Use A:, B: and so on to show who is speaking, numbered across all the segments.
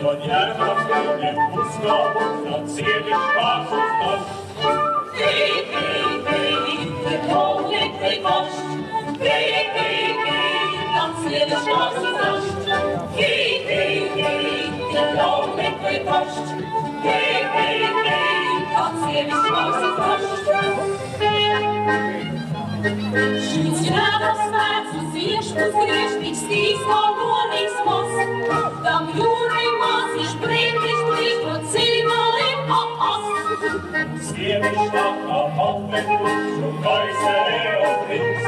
A: Von Järnhaftungen Fußgab und erzählig Spaß und Nacht. Der Taulich bei Wasch. Erzählig Spaß und Nacht. Der Taulich bei Wasch. Erzählig Spaß und Nacht. Schützchen das Herz, du siehst, du siehst, ich sieh's auch nur nichts muss. Dann Juri, was ich sprich, und zieh mal in Ost.
B: Sieh mich nach Hauptmensch und Geisere und Links.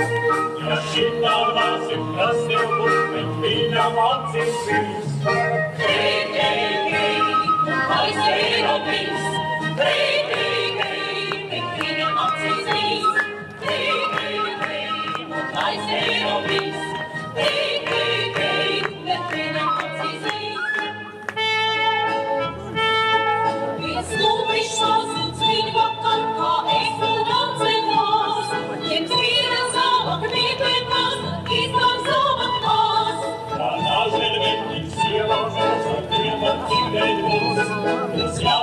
B: Ja, Kinder, was im Klasse und mit Wiener Mann sind süß.
A: Geisere und Links. Mit Wiener Mann sind süß. Geisere und Links.
B: Ja,